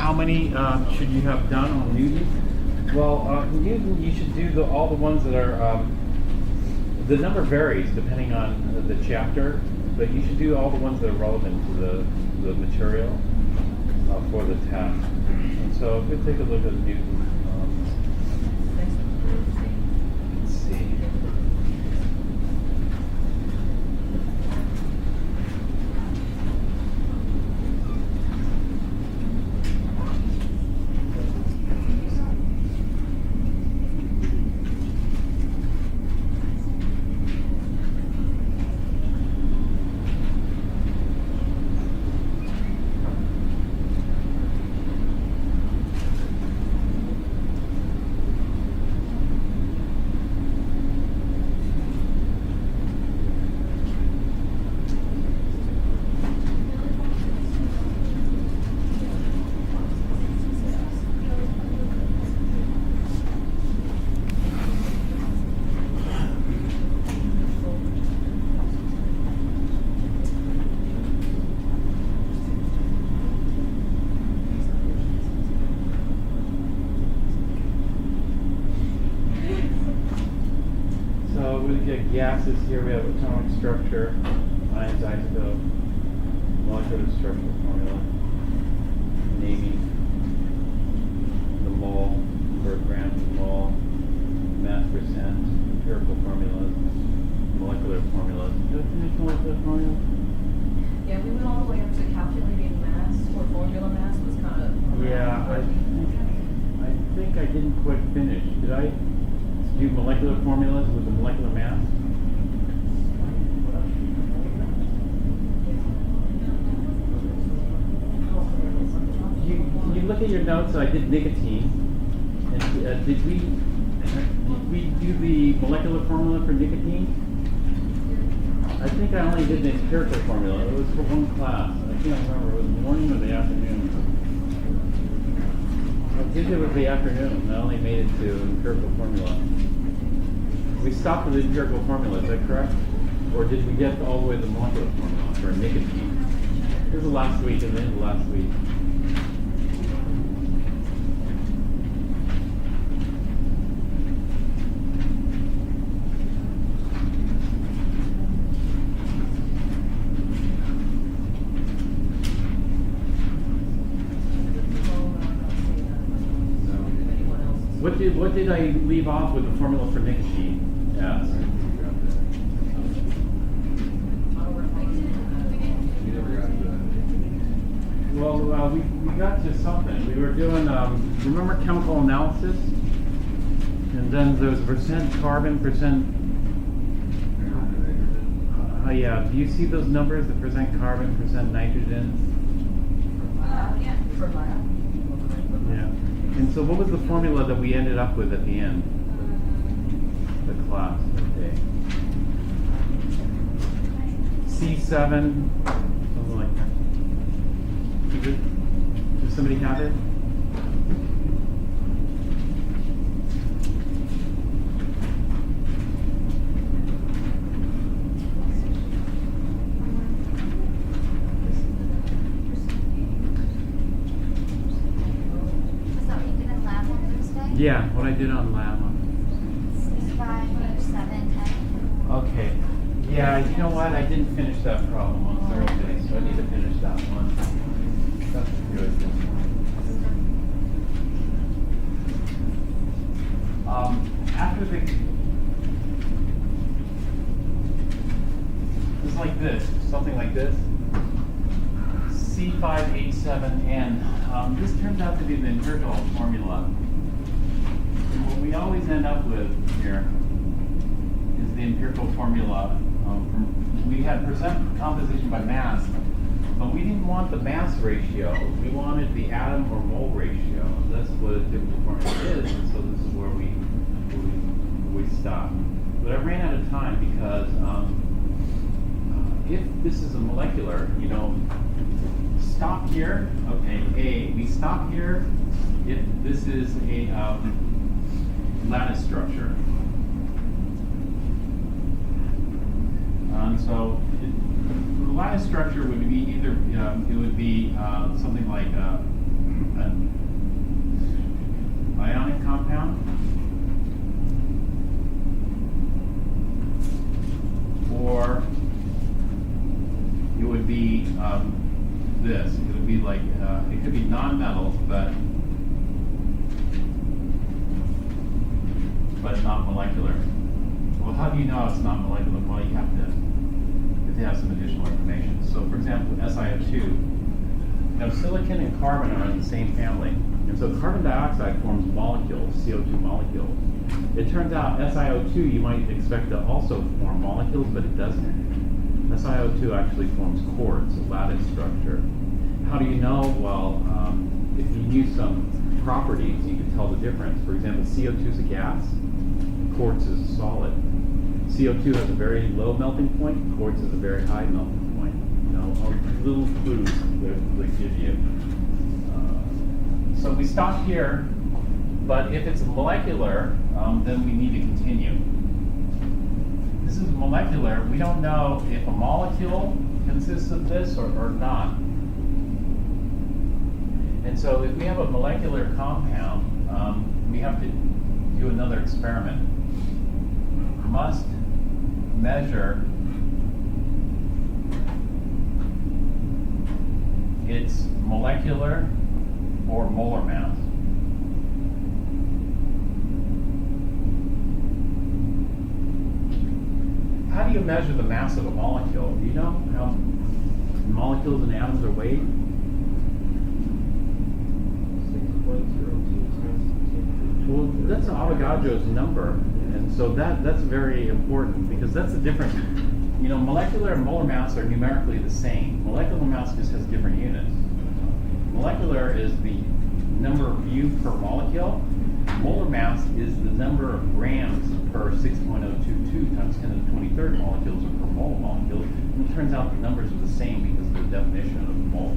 how many should you have done on Newton? Well, Newton, you should do all the ones that are, the number varies depending on the chapter, but you should do all the ones that are relevant to the material for the test. And so if we take a look at Newton, let's see. Gases here, we have atomic structure, ions, isotope, molecular structure formula, naming the mole per gram per mole, mass percent, empirical formulas, molecular formulas. Did I finish molecular formulas? Yeah, we went all the way up to calculating mass or formula mass was kind of. Yeah, I think I didn't quite finish. Did I do molecular formulas with the molecular mass? You look at your notes. I did nicotine, and did we do the molecular formula for nicotine? I think I only did the empirical formula. It was for one class. I can't remember. It was the morning or the afternoon. I think it was the afternoon. I only made it to empirical formula. We stopped at the empirical formula. Is that correct? Or did we get all the way to the molecular formula for nicotine? This is last week, and then last week. What did I leave off with the formula for nicotine? Yes. Well, we got to something. We were doing, remember chemical analysis? And then there's percent carbon, percent. Yeah. Do you see those numbers? The percent carbon, percent nitrogen? Yeah. Yeah. And so what was the formula that we ended up with at the end? The class, okay. C7, something like that. Does somebody have it? Yeah, what I did on lab. 5, 7, 10. Okay. Yeah, you know what? I didn't finish that problem on Thursday, so I need to finish that one. That's good. After it's like this, something like this. C5H7N. This turns out to be the empirical formula. And what we always end up with here is the empirical formula. We had percent composition by mass, but we didn't want the mass ratio. We wanted the atom or mole ratio. That's what a typical formula is, and so this is where we stop. But I ran out of time because if this is a molecular, stop here. Okay, we stop here if this is a lattice structure. So the lattice structure would be either it would be something like an ionic compound, or it would be this. It would be like, it could be non-metals, but not molecular. Well, how do you know it's not molecular? Well, you have to have some additional information. So, for example, SiO2. Now, silicon and carbon are in the same family, and so carbon dioxide forms molecules, CO2 molecules. It turns out SiO2 you might expect to also form molecules, but it doesn't. SiO2 actually forms quartz, a lattice structure. How do you know? Well, if you use some properties, you can tell the difference. For example, CO2 is a gas, quartz is a solid. CO2 has a very low melting point, quartz has a very high melting point. You know, little clues that give you. So we stop here, but if it's molecular, then we need to continue. This is molecular. We don't know if a molecule consists of this or not. And so if we have a molecular compound, we have to do another experiment. We must measure its molecular or molar mass. How do you measure the mass of a molecule? Do you know how molecules and atoms are weighed? 6.02 Well, that's Avogadro's number, and so that's very important because that's the difference. You know, molecular and molar mass are numerically the same. Molecular mass just has different units. Molecular is the number of U per molecule. Molar mass is the number of grams per 6.022 times 10 to the 23rd molecules or per mole molecule. And it turns out the numbers are the same because of the definition of the mole.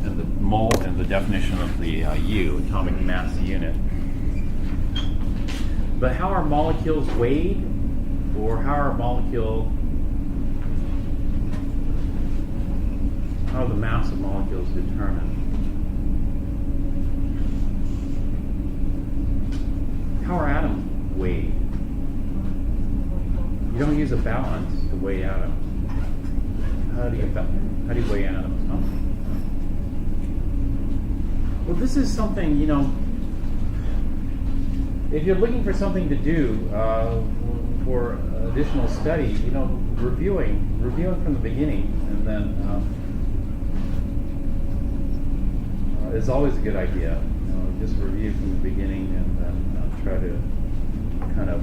And the mole and the definition of the U, atomic mass unit. But how are molecules weighed? Or how are the mass of molecules determined? How are atoms weighed? You don't use a balance to weigh atoms. How do you weigh atoms? Huh? Well, this is something, you know, if you're looking for something to do for additional study, you know, reviewing from the beginning and then is always a good idea. You know, just review from the beginning and then try to kind of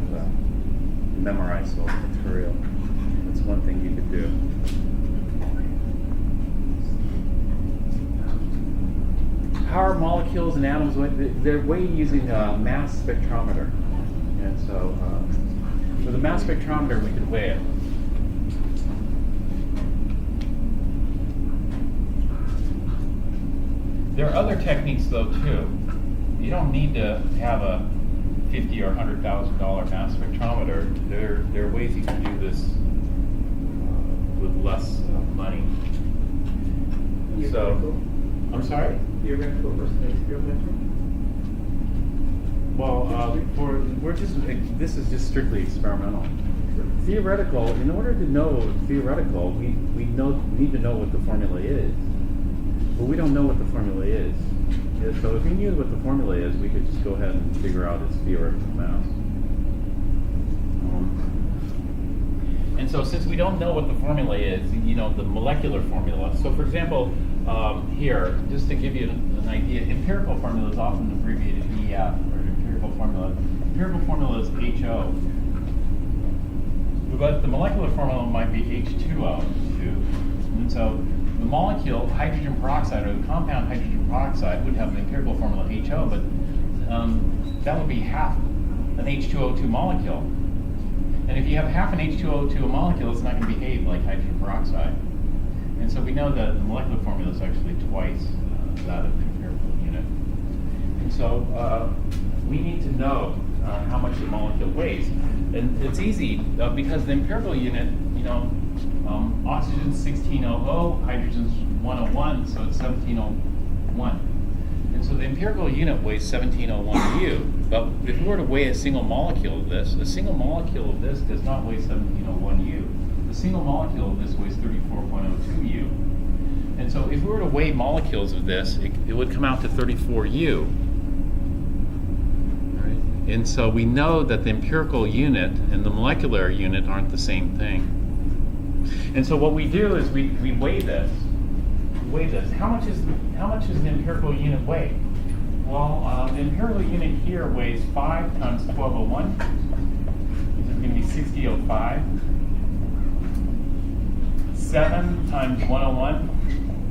memorize all the material. That's one thing you could do. How are molecules and atoms weighed? They're weighed using a mass spectrometer. And so with a mass spectrometer, we can weigh it. There are other techniques, though, too. You don't need to have a $50,000 or $100,000 mass spectrometer. There are ways you can do this with less money. So, I'm sorry? Theoretical versus experimental? Well, this is just strictly experimental. Theoretical, in order to know theoretical, we need to know what the formula is. But we don't know what the formula is. Yeah, so if we knew what the formula is, we could just go ahead and figure out its theoretical mass. And so since we don't know what the formula is, you know, the molecular formula. So for example, here, just to give you an idea, empirical formula is often abbreviated EF, or empirical formula. Empirical formula is HO. But the molecular formula might be H2O, and so the molecule, hydrogen peroxide, or the compound hydrogen peroxide, would have an empirical formula HO, but that would be half an H2O2 molecule. And if you have half an H2O2 molecule, it's not going to behave like hydrogen peroxide. And so we know that the molecular formula is actually twice that of the empirical unit. And so we need to know how much the molecule weighs. And it's easy because the empirical unit, you know, oxygen's 1600, hydrogen's 101, so it's 1701. And so the empirical unit weighs 1701 U. But if we were to weigh a single molecule of this does not weigh 1701 U. The single molecule of this weighs 34.02 U. And so if we were to weigh molecules of this, it would come out to 34 U. Right? And so we know that the empirical unit and the molecular unit aren't the same thing. And so what we do is we weigh this. How much is the empirical unit weigh? Well, the empirical unit here weighs 5 times 1201, which is going to be 6005. 7 times 101,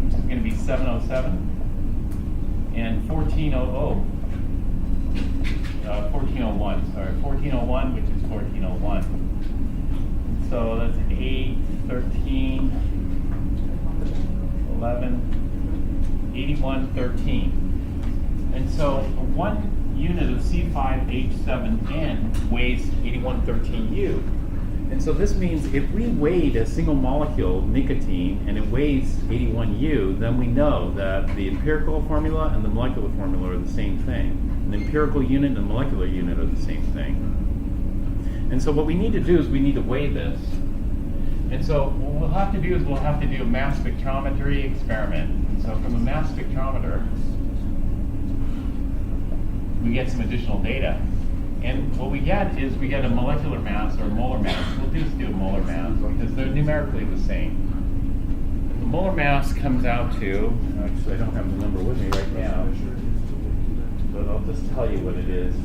which is going to be 707. And 1401, which is 1401. So that's 8, 13, 11, 81, 13. And so 1 unit of C5H7N weighs 8113U. And so this means if we weighed a single molecule, nicotine, and it weighs 81U, then we know that the empirical formula and the molecular formula are the same thing. And the empirical unit and the molecular unit are the same thing. And so what we need to do is we need to weigh this. And so what we'll have to do is we'll have to do a mass spectrometry experiment. And so from a mass spectrometer, we get some additional data. And what we get is we get a molecular mass or a molar mass. We'll just do a molar mass because they're numerically the same. The molar mass comes out to, actually I don't have the number with me right now, but I'll just tell you what it is.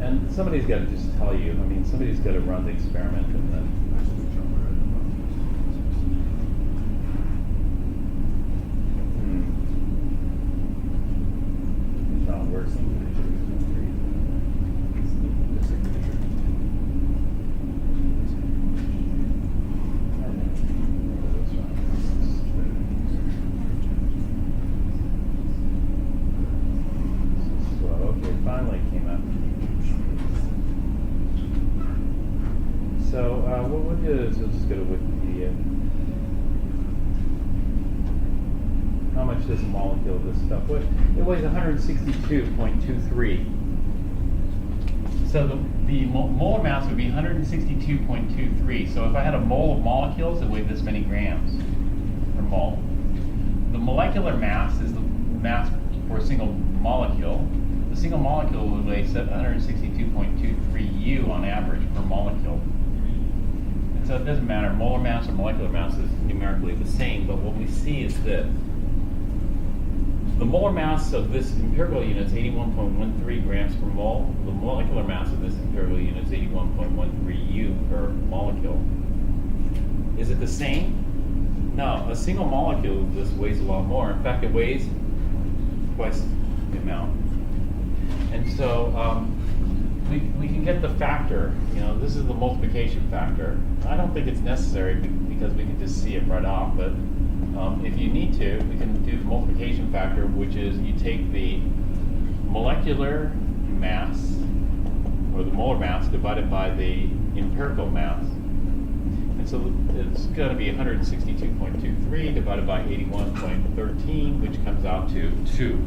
And somebody's got to just tell you. I mean, somebody's got to run the experiment and then. It's not working. So, okay, finally it came up. So what we'll do is we'll just go to Wikipedia. How much does a molecule of this stuff weigh? It weighs 162.23. So the molar mass would be 162.23. So if I had a mole of molecules, it weighed this many grams per mole. The molecular mass is the mass for a single molecule. The single molecule would weigh 162.23 U on average per molecule. So it doesn't matter, molar mass or molecular mass is numerically the same, but what we see is this. The molar mass of this empirical unit is 81.13 grams per mole. The molecular mass of this empirical unit is 81.13 U per molecule. Is it the same? No, a single molecule of this weighs a lot more. In fact, it weighs twice the amount. And so we can get the factor, this is the multiplication factor. I don't think it's necessary because we can just see it right off, but if you need to, we can do the multiplication factor, which is you take the molecular mass, or the molar mass, divided by the empirical mass. And so it's going to be 162.23 divided by 81.13, which comes out to 2.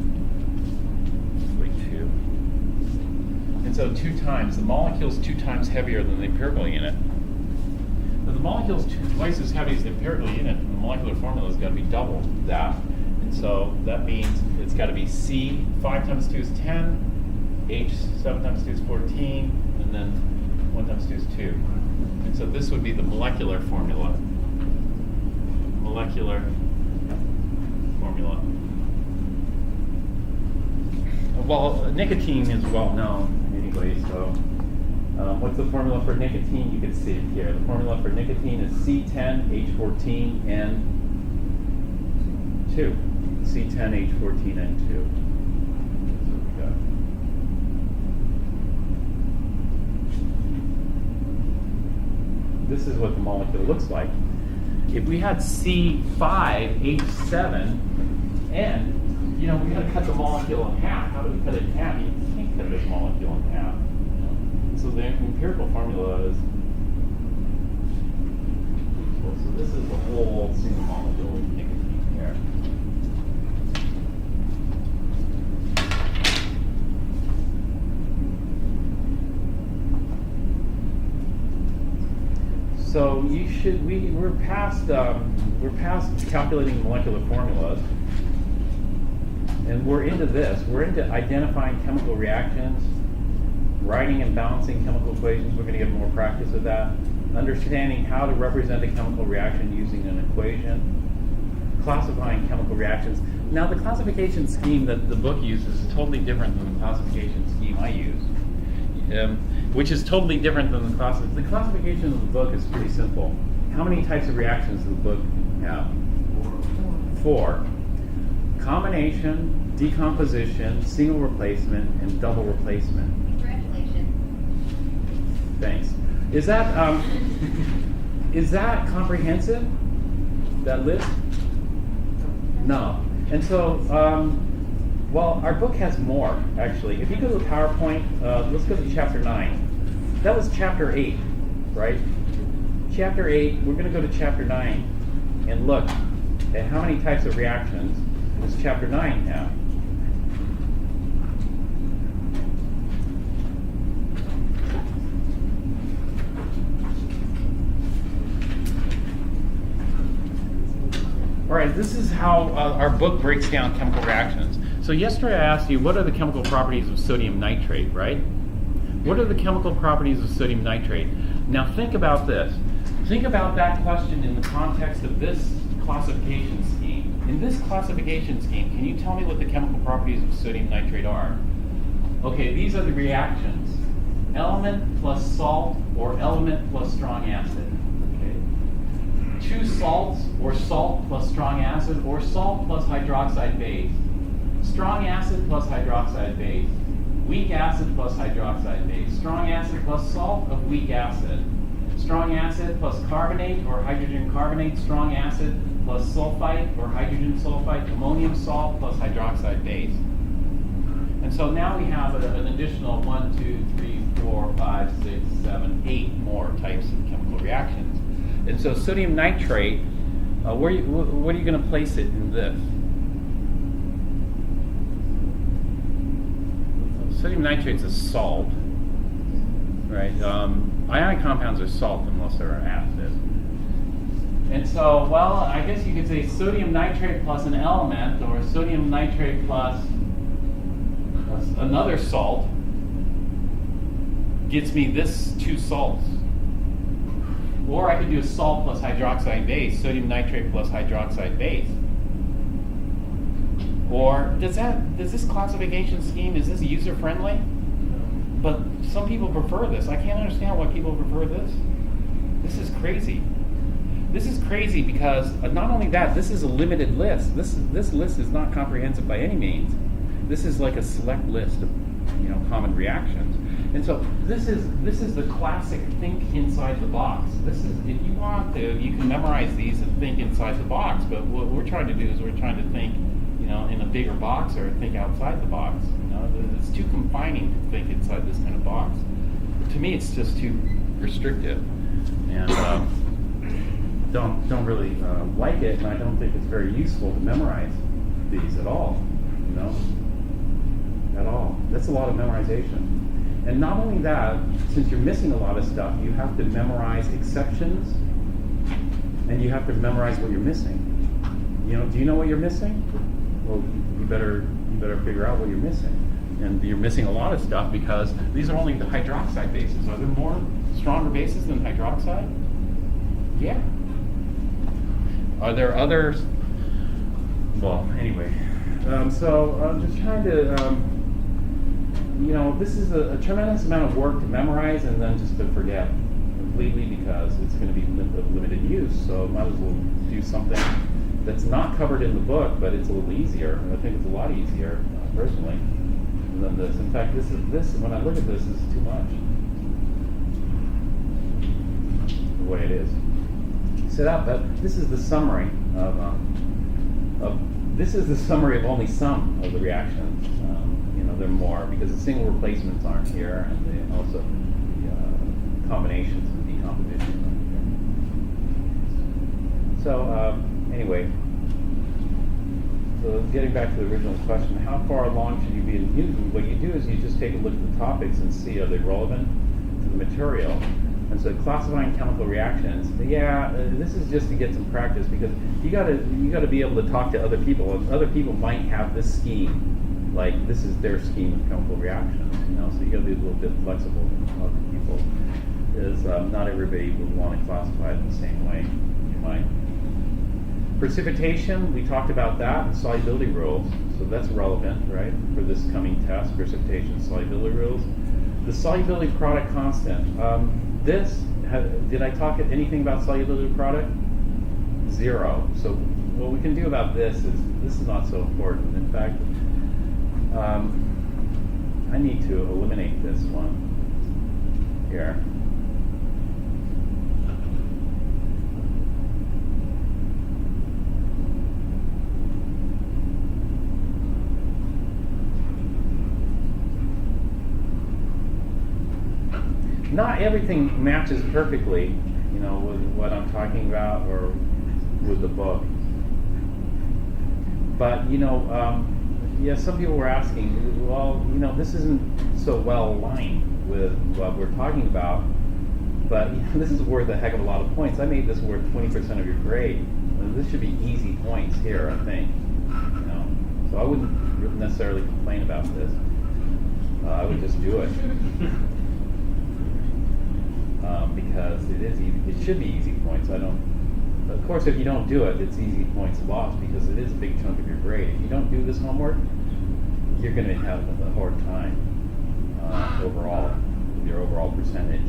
And so 2 times, the molecule's 2 times heavier than the empirical unit. But the molecule's twice as heavy as the empirical unit, and the molecular formula has got to be double that. And so that means it's got to be C, 5 times 2 is 10, H, 7 times 2 is 14, and then 1 times 2 is 2. And so this would be the molecular formula. Molecular formula. Well, nicotine is well known. So what's the formula for nicotine? You can see it here. The formula for nicotine is C10H14N2. C10H14N2. That's what we got. This is what the molecule looks like. If we had C5H7N, we got to cut the molecule in half. How do we cut it in half? You can't cut this molecule in half. So the empirical formula is molecule. So this is the whole single molecule nicotine here. So we're past calculating molecular formulas, and we're into this. We're into identifying chemical reactions, writing and balancing chemical equations. We're going to get more practice with that. Understanding how to represent a chemical reaction using an equation, classifying chemical reactions. Now, the classification scheme that the book uses is totally different than the classification scheme I use. Which is totally different than the classification of the book is pretty simple. How many types of reactions does the book have? 4. Combination, decomposition, single replacement, and double replacement. Congratulations. Thanks. Is that comprehensive? That list? No. And so, well, our book has more, actually. If you go to the PowerPoint, let's go to chapter 9. That was chapter 8, right? Chapter 8, we're going to go to chapter 9 and look at how many types of reactions does chapter 9 have. All right, this is how our book breaks down chemical reactions. So yesterday I asked you, what are the chemical properties of sodium nitrate, right? What are the chemical properties of sodium nitrate? Now think about this. Think about that question in the context of this classification scheme. In this classification scheme, can you tell me what the chemical properties of sodium nitrate are? Okay, these are the reactions. Element plus salt or element plus strong acid. Okay. 2 salts or salt plus strong acid or salt plus hydroxide base. Strong acid plus hydroxide base. Weak acid plus hydroxide base. Strong acid plus salt of weak acid. Strong acid plus carbonate or hydrogen carbonate. Strong acid plus sulfite or hydrogen sulfite. Ammonium salt plus hydroxide base. And so now we have an additional 1, 2, 3, 4, 5, 6, 7, 8 more types of chemical reactions. And so sodium nitrate, what are you going to place it in this? Sodium nitrate's a salt, right? Ionic compounds are salt unless they're an acid. And so, well, I guess you could say sodium nitrate plus an element, or sodium nitrate plus another salt gets me this 2 salts. Or I could do a salt plus hydroxide base, sodium nitrate plus hydroxide base. Or does this classification scheme, is this user friendly? But some people prefer this. I can't understand why people prefer this. This is crazy. This is crazy because not only that, this is a limited list. This list is not comprehensive by any means. This is like a select list of common reactions. And so this is the classic think inside the box. This is, if you want to, you can memorize these and think inside the box. But what we're trying to do is we're trying to think, in a bigger box or think outside the box. It's too confining to think inside this kind of box. To me, it's just too restrictive, and don't really like it. And I don't think it's very useful to memorize these at all. At all. That's a lot of memorization. And not only that, since you're missing a lot of stuff, you have to memorize exceptions, and you have to memorize what you're missing. Do you know what you're missing? Well, you better figure out what you're missing. And you're missing a lot of stuff because these are only the hydroxide bases. Are there more stronger bases than hydroxide? Yeah. Are there others? Well, anyway. So I'm just trying to, this is a tremendous amount of work to memorize and then just to forget completely because it's going to be of limited use. So might as well do something that's not covered in the book, but it's a little easier. I think it's a lot easier, personally, than this. In fact, this when I look at this is too much. The way it is set up. But this is the summary of only some of the reactions. There are more because the single replacements aren't here, and they also the combinations and decomposition. So anyway, so getting back to the original question, how far along should you be in Newton? What you do is you just take a look at the topics and see are they relevant to the material. And so classifying chemical reactions, this is just to get some practice because you gotta be able to talk to other people, and other people might have this scheme, like this is their scheme of chemical reactions. So you gotta be a little bit flexible when you talk to people. Is not everybody would want to classify it in the same way you might. Precipitation, we talked about that, and solubility rules, so that's relevant, right, for this coming test, precipitation solubility rules. The solubility product constant, did I talk anything about solubility product? 0. So what we can do about this is not so important. In fact, I need to eliminate this one here. Not everything matches perfectly, with what I'm talking about or with the book. But, some people were asking, well, this isn't so well aligned with what we're talking about, but this is worth a heck of a lot of points. I made this worth 20% of your grade. This should be easy points here, I think. So I wouldn't necessarily complain about this. I would just do it. Because it is easy. It should be easy points. Of course, if you don't do it, it's easy points lost because it is a big chunk of your grade. If you don't do this homework, you're going to have a hard time overall, with your overall percentage.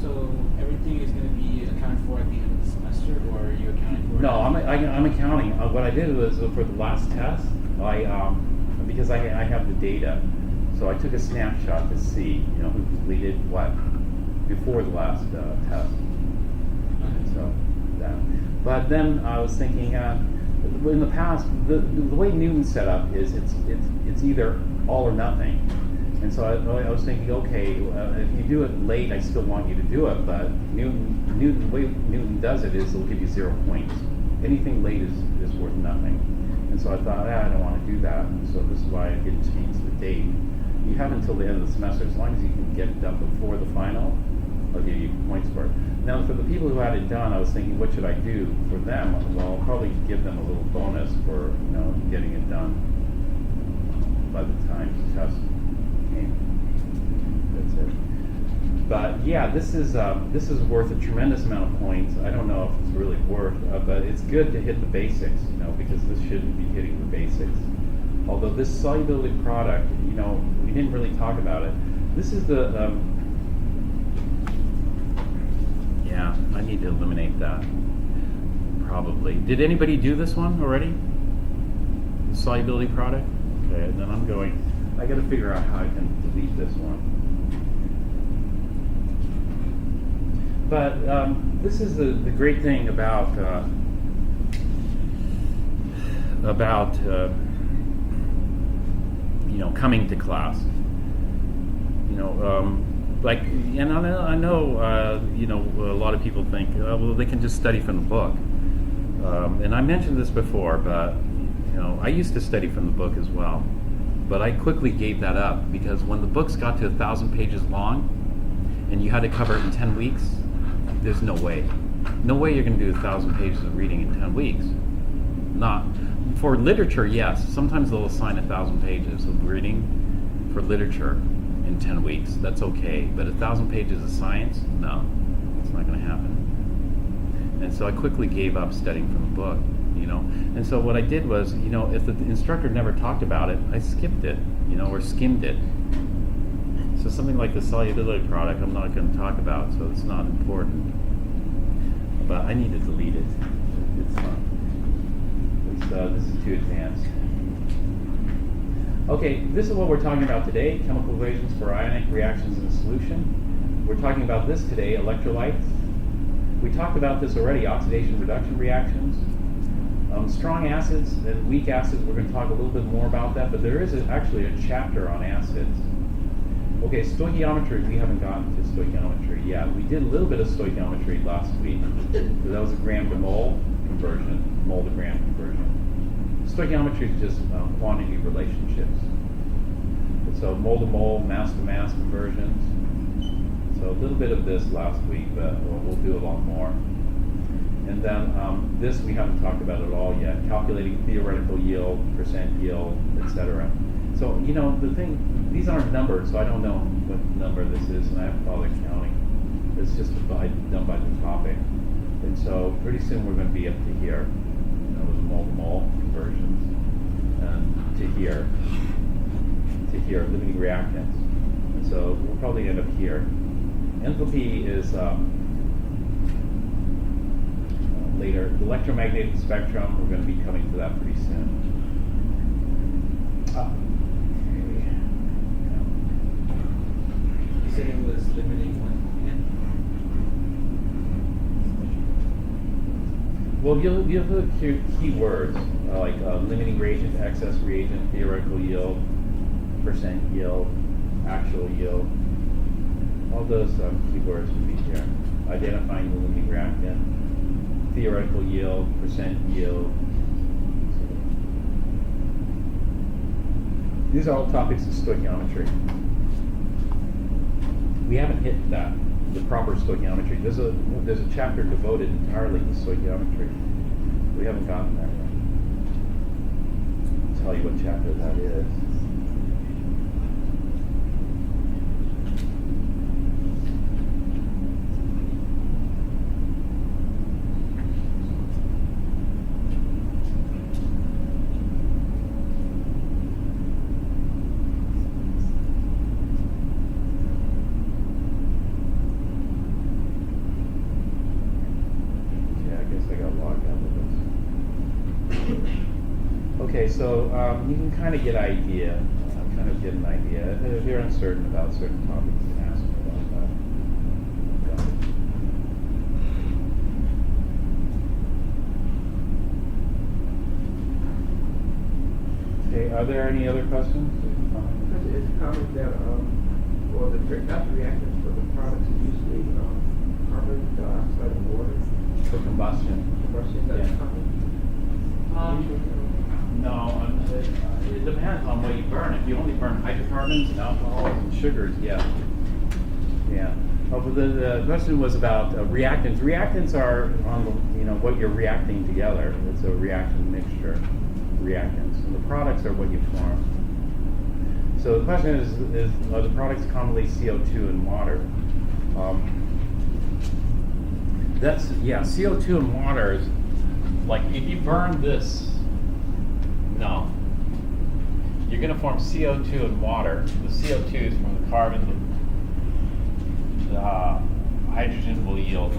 So everything is going to be accounted for at the end of the semester, or are you accounting for? No, I'm accounting. What I did was for the last test, because I have the data, so I took a snapshot to see, who completed what before the last test. So that. But then I was thinking, in the past, the way Newton's set up is it's either all or nothing. And so I was thinking, okay, if you do it late, I still want you to do it. But the way Newton does it is it'll give you 0 points. Anything late is worth nothing. And so I thought, I don't want to do that. And so this is why I didn't change the date. You have until the end of the semester, as long as you can get it done before the final, I'll give you points for it. Now, for the people who had it done, I was thinking, what should I do for them? Well, I'll probably give them a little bonus for getting it done by the time the test came. That's it. But yeah, this is worth a tremendous amount of points. I don't know if it's really worth, but it's good to hit the basics, because this shouldn't be hitting the basics. Although this solubility product, we didn't really talk about it. This is the yeah, I need to eliminate that. Probably. Did anybody do this one already? The solubility product? Okay, and then I got to figure out how I can delete this one. But this is the great thing about coming to class. And I know a lot of people think, well, they can just study from the book. And I mentioned this before, but I used to study from the book as well. But I quickly gave that up because when the books got to 1,000 pages long, and you had to cover it in 10 weeks, there's no way. No way you're going to do 1,000 pages of reading in 10 weeks. Not. For literature, yes. Sometimes they'll assign 1,000 pages of reading for literature in 10 weeks. That's okay. But 1,000 pages of science? No. It's not going to happen. And so I quickly gave up studying from the book, And so what I did was, if the instructor never talked about it, I skipped it, or skimmed it. So something like the solubility product I'm not going to talk about, so it's not important. But I need to delete it. It's not. This is too advanced. Okay, this is what we're talking about today, chemical equations for ionic reactions in a solution. We're talking about this today, electrolytes. We talked about this already, oxidation reduction reactions. Strong acids and weak acids, we're going to talk a little bit more about that, but there is actually a chapter on acids. Okay, stoichiometry, we haven't gotten to stoichiometry yet. We did a little bit of stoichiometry last week. So that was a gram to mole conversion, mole to gram conversion. Stoichiometry is just quantity relationships. And so mole to mole, mass to mass conversions. So a little bit of this last week, but we'll do a lot more. And then this we haven't talked about at all yet, calculating theoretical yield, percent yield, etc. So, you know, the thing, these aren't numbers, so I don't know what number this is, and I haven't bothered counting. It's just done by the topic. And so pretty soon we're going to be up to here, with mole-to-mole conversions, and to here, limiting reactants. And so we'll probably end up here. Enthalpy is later. The electromagnetic spectrum, we're going to be coming to that pretty soon. You said it was limiting one again? Well, you'll have the key words like limiting reagent, excess reagent, theoretical yield, percent yield, actual yield. All those keywords would be here. Identifying the limiting reactant, theoretical yield, percent yield. These are all topics of stoichiometry. We haven't hit that, the proper stoichiometry. There's a chapter devoted entirely to stoichiometry. We haven't gotten there yet. I'll tell you what chapter that is. Okay, so you can kind of get an idea. If you're uncertain about certain topics, you can ask me about that. Okay, are there any other questions? It's common that for the after reactants for the products are usually carbon dioxide and water. For combustion. That's Yeah. common. No, it depends on what you burn. If you only burn hydrocarbons and alcohols and Sugars, yeah. Yeah. Oh, but the question was about reactants. Reactants are on the, what you're reacting together. It's a reaction mixture. Reactants. And the products are what you form. So the question is are the products commonly CO2 and water? CO2 and water is like if you burn this, no. You're going to form CO2 and water. The CO2 is from the carbon. The hydrogen will yield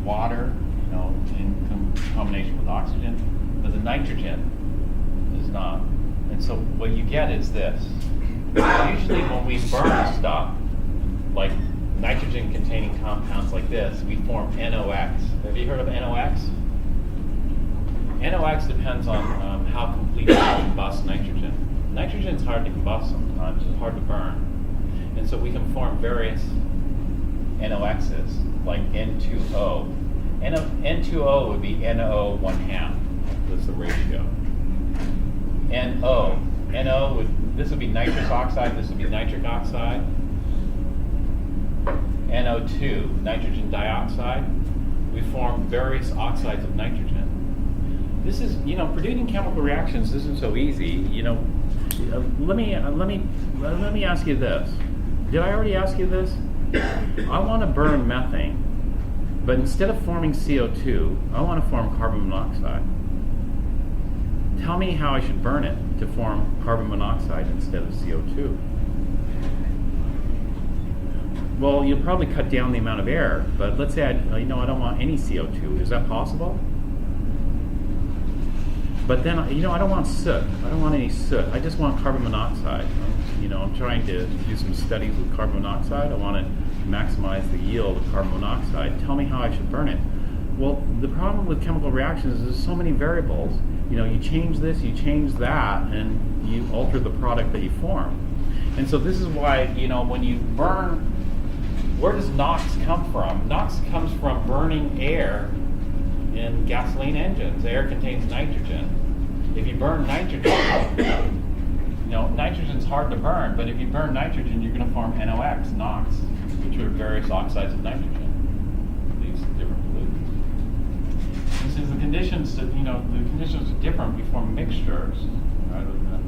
water, in combination with oxygen. But the nitrogen is not. And so what you get is this. Usually when we burn stuff, like nitrogen-containing compounds like this, we form NOx. Have you heard of NOx? NOx depends on how completely you combust nitrogen. Nitrogen is hard to combust sometimes, it's hard to burn. And so we can form various NOx's, like N2O. N2O would be NO 1/2. That's the ratio. NO this would be nitrous oxide, this would be nitric oxide. NO2, nitrogen dioxide. We form various oxides of nitrogen. This is, producing chemical reactions isn't so easy. Let me ask you this. Did I already ask you this? I want to burn methane, but instead of forming CO2, I want to form carbon monoxide. Tell me how I should burn it to form carbon monoxide instead of CO2. Well, you'll probably cut down the amount of air, but let's say I don't want any CO2. Is that possible? But then, I don't want soot. I don't want any soot. I just want carbon monoxide. I'm trying to do some studies with carbon monoxide. I want to maximize the yield of carbon monoxide. Tell me how I should burn it. Well, the problem with chemical reactions is there's so many variables. You change this, you change that, and you alter the product that you form. And so this is why, when you burn, where does NOx come from? NOx comes from burning air in gasoline engines. Air contains nitrogen. If you burn nitrogen, nitrogen's hard to burn, but if you burn nitrogen, you're going to form NOx, NOx, which are various oxides of nitrogen. These different pollutants. And since the conditions are different, we form mixtures rather than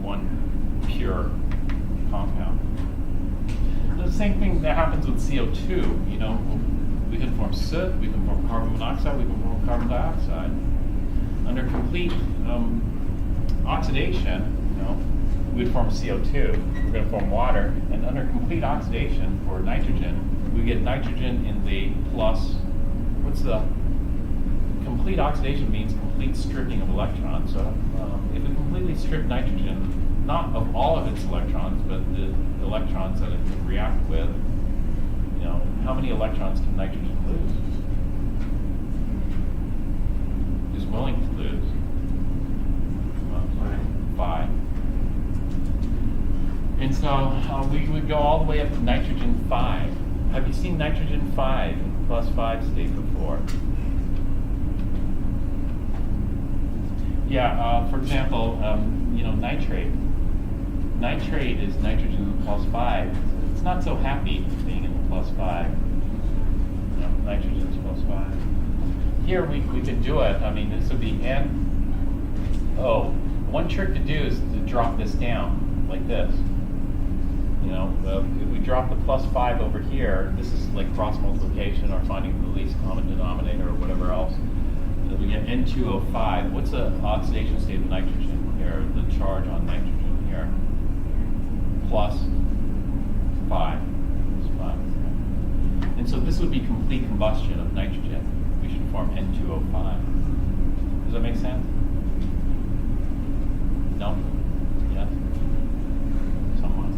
one pure compound. The same thing that happens with CO2. We can form soot, we can form carbon monoxide, we can form carbon dioxide. Under complete oxidation, we'd form CO2. We're going to form water, and under complete oxidation for nitrogen, we get nitrogen in the plus. What's the complete oxidation means? Complete stripping of electrons. So if we completely strip nitrogen, not of all of its electrons, but the electrons that it can react with, how many electrons can nitrogen lose? Is willing to lose? 5. And so we would go all the way up to nitrogen 5. Have you seen nitrogen 5 in plus 5 state before? Yeah, for example, nitrate. Nitrate is nitrogen in the plus 5. It's not so happy being in the plus 5. Nitrogen is plus 5. Here we could do it. This would be NO. One trick to do is to drop this down like this. If we drop the plus 5 over here, this is like cross multiplication or finding the least common denominator or whatever else. We get N2O5. What's the oxidation state of nitrogen here? The charge on nitrogen here. Plus 5. Plus 5. And so this would be complete combustion of nitrogen. We should form N2O5. Does that make sense? No? Yes? Someone?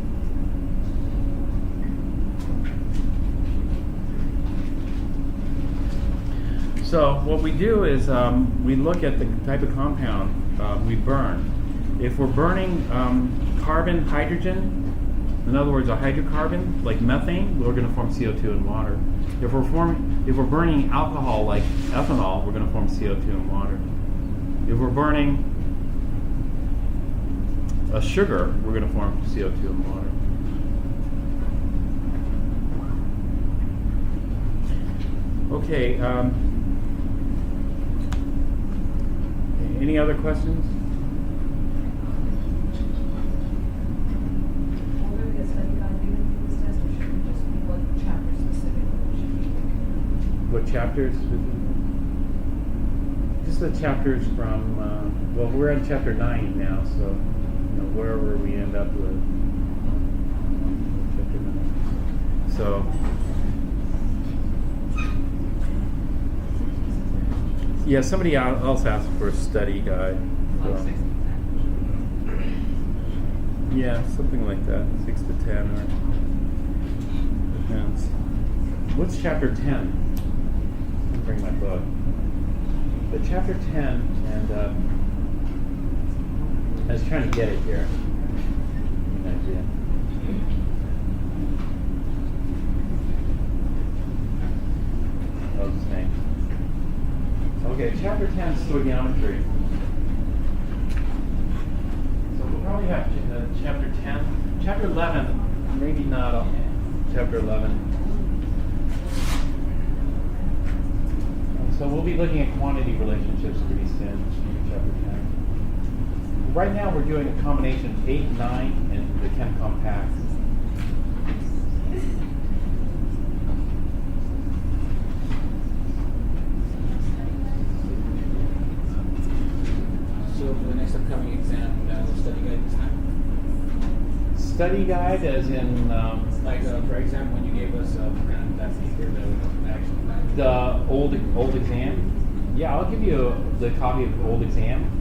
So what we do is we look at the type of compound we burn. If we're burning carbon, hydrogen, in other words, a hydrocarbon like methane, we're going to form CO2 and water. If we're burning alcohol like ethanol, we're going to form CO2 and water. If we're burning a sugar, we're going to form CO2 and water. Okay. Any other questions? Will there be a study guide given for this test, or should it just be what chapter specifically we should be looking What chapters? Just the chapters from, we're on chapter 9 now, so wherever we end up with. Chapter 9. So, yeah, somebody else asked for a study guide. So. at? Yeah, something like that, 6 to 10, or depends. What's chapter 10? I'll bring my book. But chapter 10, and I was trying to get it here. An idea. What's his name? Okay, chapter 10 is stoichiometry. So we'll probably have chapter 10. Chapter 11, maybe not chapter 11. So we'll be looking at quantity relationships pretty soon in chapter 10. Right now we're doing a combination of 8, 9, and the Chem compact. So for the next upcoming exam, the study guide this time? Study guide as in For example, when you gave us that paper, the action plan. the old exam. Yeah, I'll give you the copy of the old exam.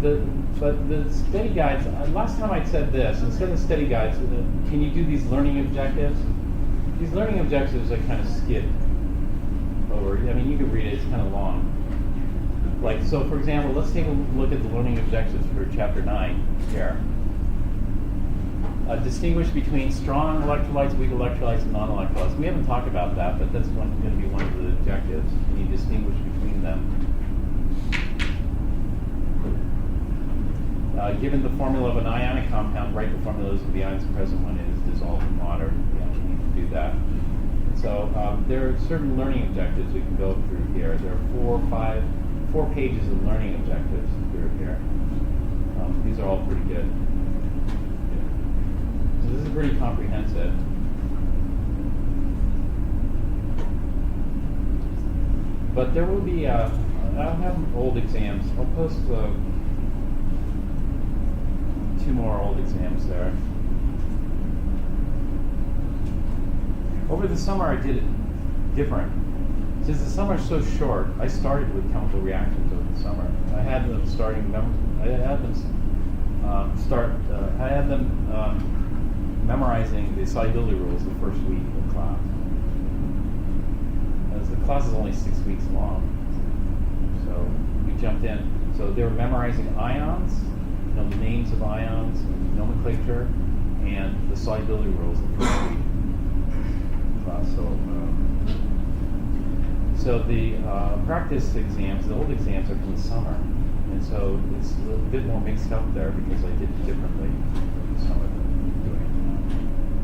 But the study guides, last time I said this, instead of study guides, can you do these learning objectives? These learning objectives I kind of skipped over. You can read it, it's kind of long. Like, so for example, let's take a look at the learning objectives for chapter 9 here. Distinguish between strong electrolytes, weak electrolytes, and non-electrolytes. We haven't talked about that, but that's going to be one of the objectives. And you distinguish between them. Given the formula of an ionic compound, write the formulas of the ions present when it is dissolved in water. You need to do that. So there are certain learning objectives we can go through here. There are four pages of learning objectives through here. These are all pretty good. So this is pretty comprehensive. But there will be, I'll have old exams. I'll post 2 more old exams there. Over the summer I did it different. Since the summer is so short, I started with chemical reactions over the summer. I had them memorizing the solubility rules the first week of class. As the class is only 6 weeks long, so we jumped in. So they were memorizing ions, the names of ions, and nomenclature, and the solubility rules the first week. So the practice exams, the old exams, are from the summer, and so it's a little bit more mixed up there because I did it differently in the summer than I'm doing it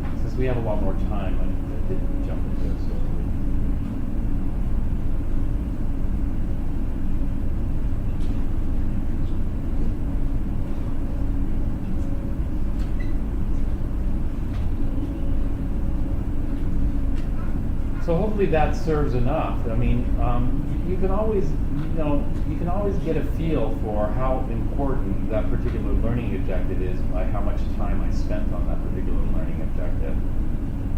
now. Since we have a lot more time, I didn't jump into it so early. So hopefully that serves enough. I mean, you can always get a feel for how important that particular learning objective is by how much time I spent on that particular learning objective.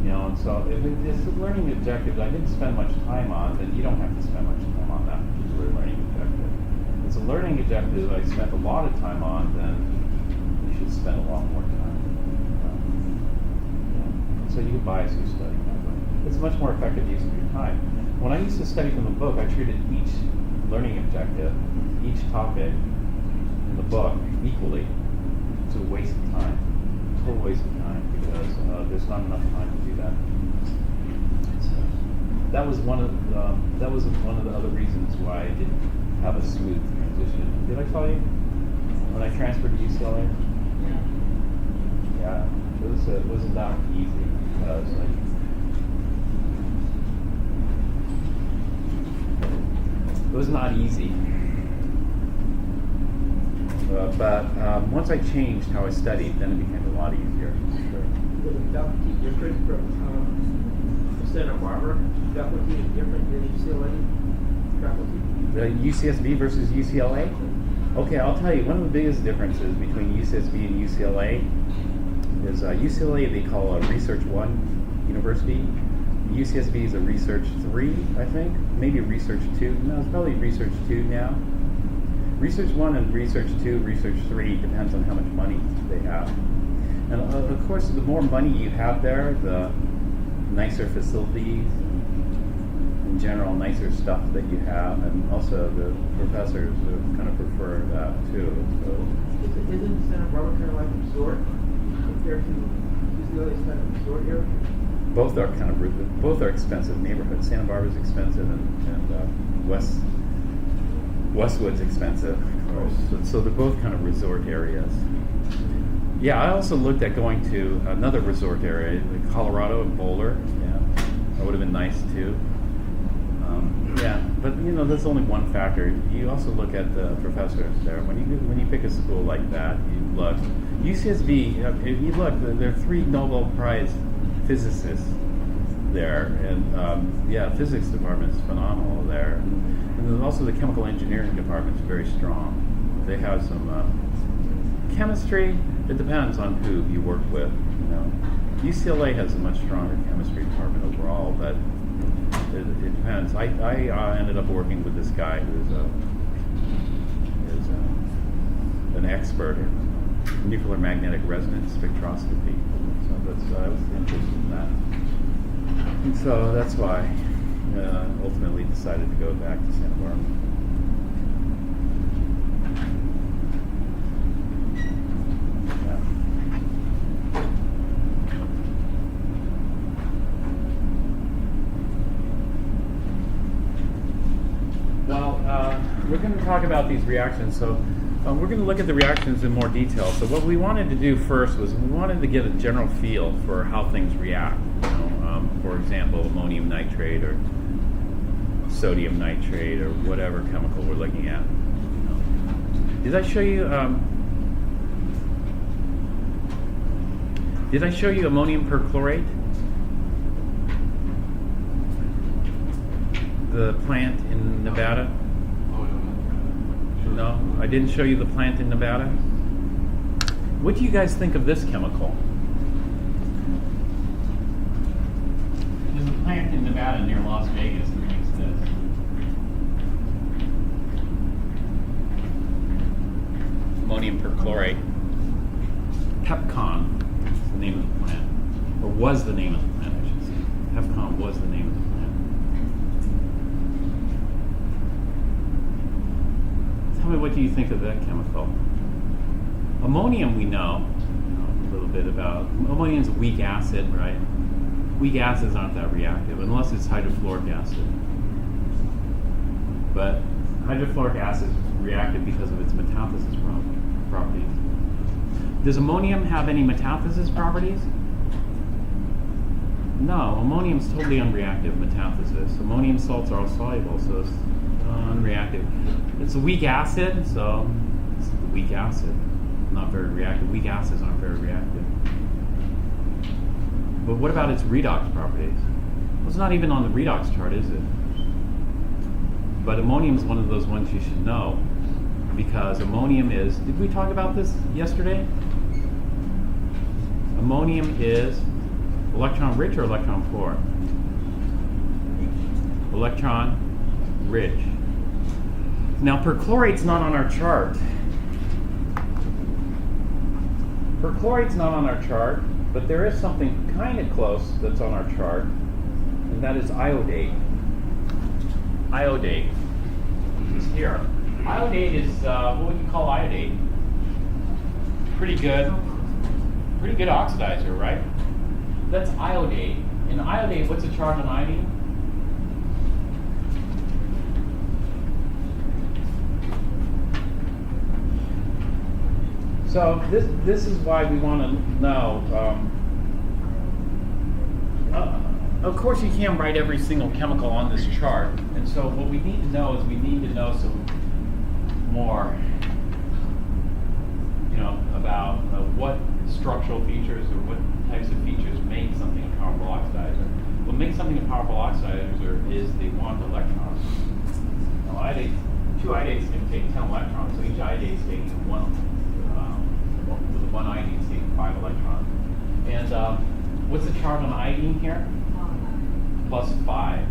And so if it's a learning objective that I didn't spend much time on, then you don't have to spend much time on that particular learning objective. If it's a learning objective that I spent a lot of time on, then you should spend a lot more time. So you can bias your study that way. It's a much more effective use of your time. When I used to study from the book, I treated each learning objective, each topic in the book equally. It's a waste of time, total waste of time, because there's not enough time to do that. So that was one of the other reasons why I didn't have a smooth transition. Did I tell you when I transferred to UCLA? Yeah, it wasn't that easy because it was not easy. But once I changed how I studied, then it became a lot easier. Sure. Would the faculty different from Santa Barbara? Faculty is different than UCLA faculty? The UCSB versus UCLA? Okay, I'll tell you, one of the biggest differences between UCSB and UCLA is UCLA they call a Research 1 university. UCSB is a Research 3, I think. Maybe Research 2. No, it's probably Research 2 now. Research 1 and Research 2, Research 3 depends on how much money they have. And of course, the more money you have there, the nicer facilities, in general, nicer stuff that you have, and also the professors kind of prefer that too. So, Isn't Santa Barbara kind of like a resort compared to UCLA's kind of resort area? both are expensive neighborhoods. Santa Barbara's expensive, and Westwood's expensive. So they're both kind of resort areas. Yeah, I also looked at going to another resort area, like Colorado and Boulder. Yeah, that would have been nice too. Yeah, but that's only one factor. You also look at the professors there. When you pick a school like that, you look. UCSB, if you look, there are 3 Nobel Prize physicists there, and physics department is phenomenal there. And then also the chemical engineering department is very strong. They have some chemistry. It depends on who you work with. UCLA has a much stronger chemistry department overall, but it depends. I ended up working with this guy who's an expert in nuclear magnetic resonance spectroscopy. So I was interested in that. And so that's why I ultimately decided to go back to Santa Barbara. talk about these reactions. So we're going to look at the reactions in more detail. So what we wanted to do first was we wanted to get a general feel for how things react. You know, for example, ammonium nitrate or sodium nitrate or whatever chemical we're looking at. Did I show you? Did I show you ammonium perchlorate? The plant in Nevada? No, I didn't show you the plant in Nevada. What do you guys think of this chemical? There's a plant in Nevada near Las Vegas that makes this. Ammonium perchlorate. Pepcon is the name of the plant, or was the name of the plant, I should say. Pepcon was the name of the plant. Tell me, what do you think of that chemical? Ammonium, we know a little bit about. Ammonium is a weak acid, right? Weak acids aren't that reactive unless it's hydrofluoric acid. But hydrofluoric acid is reactive because of its metathesis properties. Does ammonium have any metathesis properties? No, ammonium is totally unreactive metathesis. Ammonium salts are all soluble, so it's unreactive. It's a weak acid, so it's a weak acid. Not very reactive. Weak acids aren't very reactive. But what about its redox properties? Well, it's not even on the redox chart, is it? But ammonium is one of those ones you should know, because ammonium is, did we talk about this yesterday? Ammonium is electron rich or electron poor? Electron rich. Now perchlorate's not on our chart. Perchlorate's not on our chart, but there is something kind of close that's on our chart, and that is iodate. Iodate is here. Iodate is, what would you call iodate? Pretty good oxidizer, right? That's iodate. And iodate, what's the charge on iodine? So this is why we want to know. Of course, you can't write every single chemical on this chart, and so what we need to know is we need to know some more, about what structural features or what types of features make something a powerful oxidizer. What makes something a powerful oxidizer is the want electrons. Now, two iodates can take 10 electrons, so each iodate is taking one iodine is taking 5 electrons. And what's the charge on iodine here? Plus 5.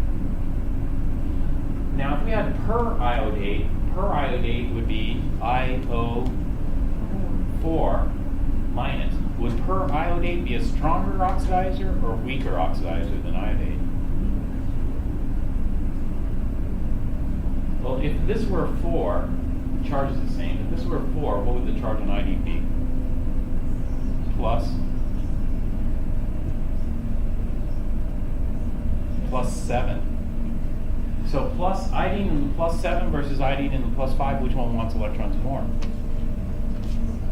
Now, if we had per iodate would be IO4 minus. Would per iodate be a stronger oxidizer or weaker oxidizer than iodate? Well, if this were 4, the charge is the same. If this were 4, what would the charge on iodine be? Plus 7. So plus iodine in the plus 7 versus iodine in the plus 5, which one wants electrons more?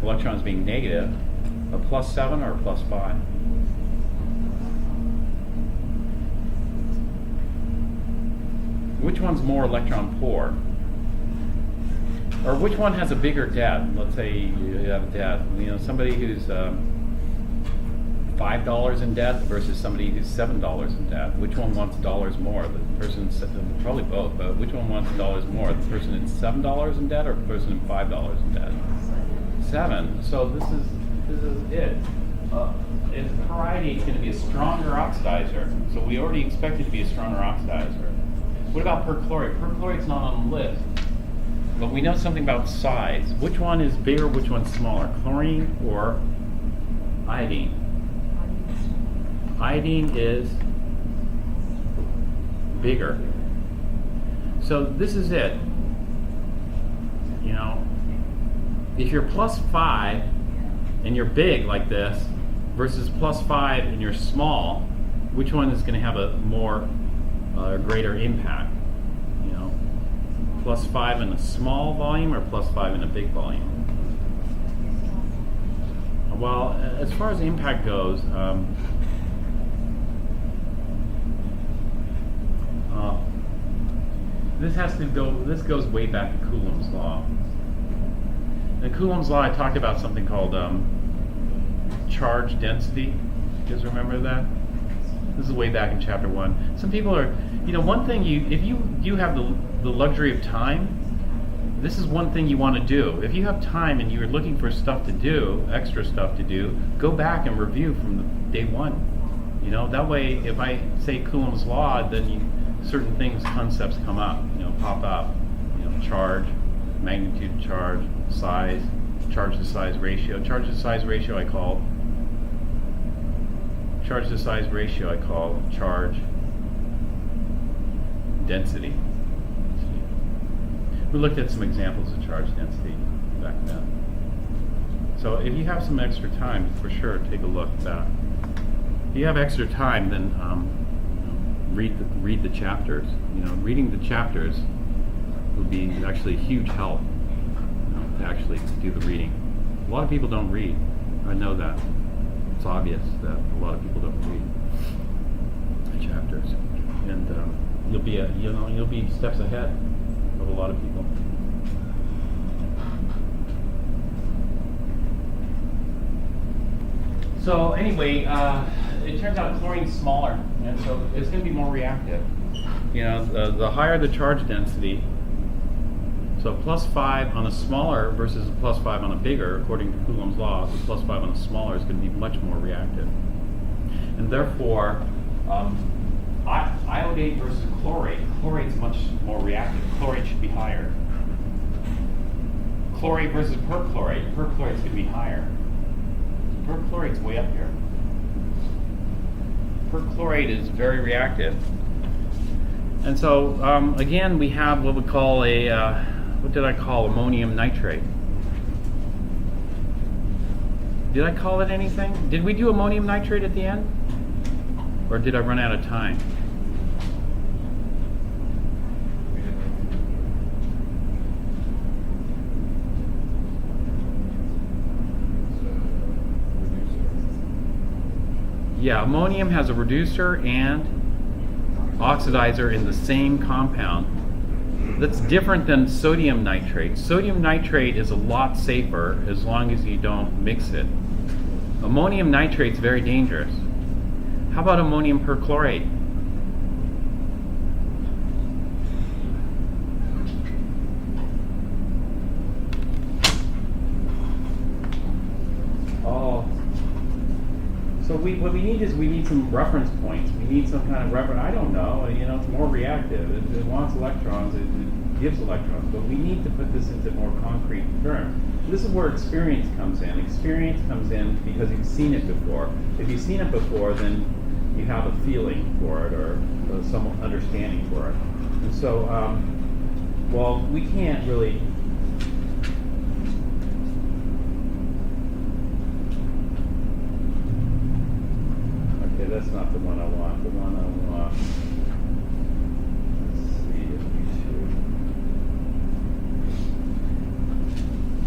Electrons being negative, a plus 7 or a plus 5? Which one's more electron poor? Or which one has a bigger debt? Let's say you have a debt. Somebody who's $5 in debt versus somebody who's $7 in debt. Which one wants dollars more? The person, probably both, but which one wants dollars more? The person in $7 in debt or the person in $5 in debt? 7. So this is it. If iodate is going to be a stronger oxidizer, so we already expect it to be a stronger oxidizer. What about perchlorate? Perchlorate's not on the list. But we know something about size. Which one is bigger, which one's smaller? Chlorine or iodine? Iodine is bigger. So this is it. If you're plus 5 and you're big like this versus plus 5 and you're small, which one is going to have a more greater impact? +5 in a small volume or +5 in a big volume? Well, as far as impact goes, this goes way back to Coulomb's law. In Coulomb's law, I talked about something called charge density. You guys remember that? This is way back in chapter 1. Some people are, one thing if you have the luxury of time, this is one thing you want to do. If you have time and you're looking for stuff to do, extra stuff to do, go back and review from day 1. That way, if I say Coulomb's law, then certain things, concepts come up, pop up. Charge, magnitude of charge, size, charge to size ratio. Charge to size ratio I call charge density. We looked at some examples of charge density back then. So if you have some extra time, for sure, take a look back. If you have extra time, then read the chapters. Reading the chapters would be actually a huge help to actually do the reading. A lot of people don't read. I know that. It's obvious that a lot of people don't read the chapters, and you'll be steps ahead of a lot of people. So anyway, it turns out chlorine's smaller, and so it's going to be more reactive. The higher the charge density, so +5 on a smaller versus a +5 on a bigger, according to Coulomb's law, the +5 on a smaller is going to be much more reactive. And therefore, iodate versus chlorate, chlorate's much more reactive. Chlorate should be higher. Chlorate versus perchlorate's going to be higher. Perchlorate's way up here. Perchlorate is very reactive. And so, again, we have what we call what did I call ammonium nitrate? Did I call it anything? Did we do ammonium nitrate at the end? Or did I run out of time? Yeah, ammonium has a reducer and oxidizer in the same compound. That's different than sodium nitrate. Sodium nitrate is a lot safer as long as you don't mix it. Ammonium nitrate is very dangerous. How about ammonium perchlorate? So what we need some reference points. We need some kind of reference. I don't know. It's more reactive. It wants electrons. It gives electrons. But we need to put this into more concrete terms. This is where experience comes in. Experience comes in because you've seen it before. If you've seen it before, then you have a feeling for it or some understanding for it. And so, we can't really. That's not the one I want. The one I want. Let's see if we should.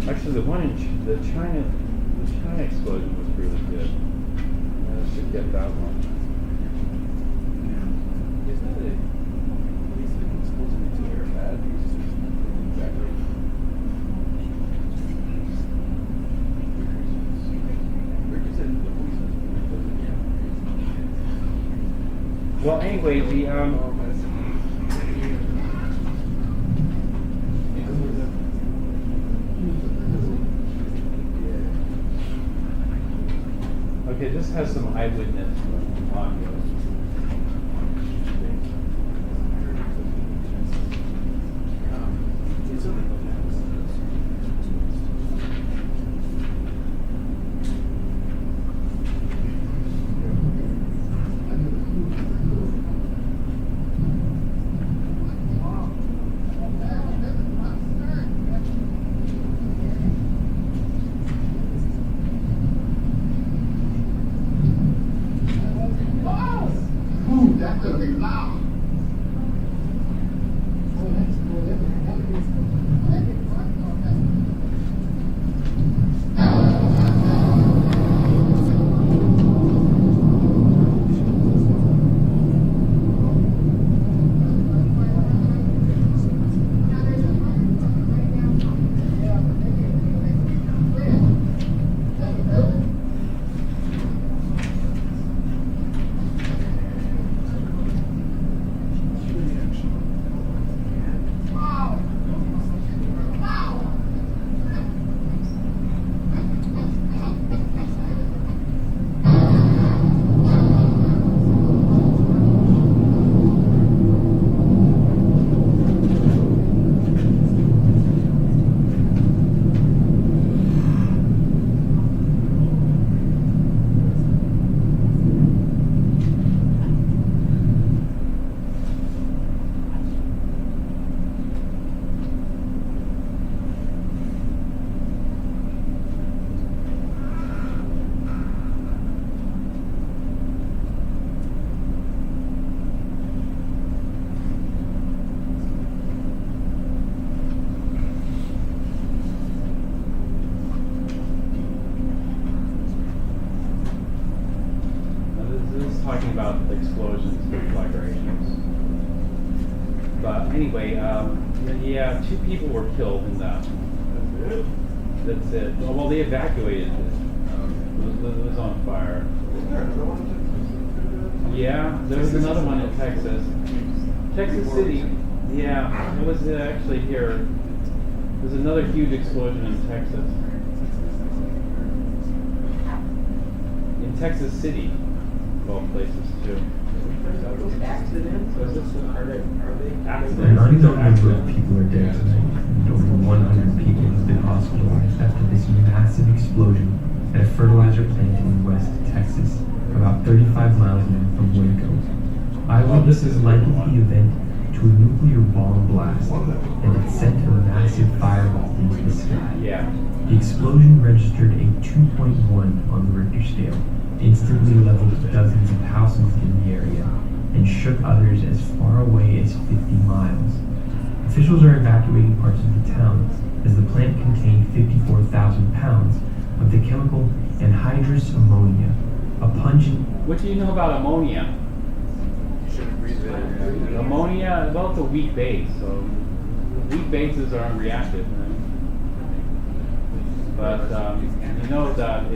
Actually, the one in the China explosion was really good. I should get that one. Is that a police explosive to air bad? Exactly. Rick said the police Well, anyway, okay, this has some eyewitness audio. talking about explosions, conflagrations. But anyway, yeah, 2 people were killed in that. That's it? That's it. Oh, well, they evacuated it. It was on fire. Isn't there another one in Texas? Yeah, there was another one in Texas. Texas City. Yeah, it was actually here. There's another huge explosion in Texas. In Texas City, of all places too. Are those accidents, or is this, are they? Accidents. An unknown number of people are dead tonight, and over 100 people have been hospitalized after this massive explosion at a fertilizer plant in West Texas, about 35 miles north from Waco. Eyewitnesses likened the event to a nuclear bomb blast, and it sent a massive fireball into the sky. Yeah. The explosion registered a 2.1 on the Richter scale, instantly leveled dozens of houses in the area, and shook others as far away as 50 miles. Officials are evacuating parts of the town, as the plant contained 54,000 pounds of the chemical anhydrous ammonia, a pungent... What do you know about ammonia? You shouldn't breathe it in. Ammonia, well, it's a weak base, so weak bases are unreactive. Right? But you know that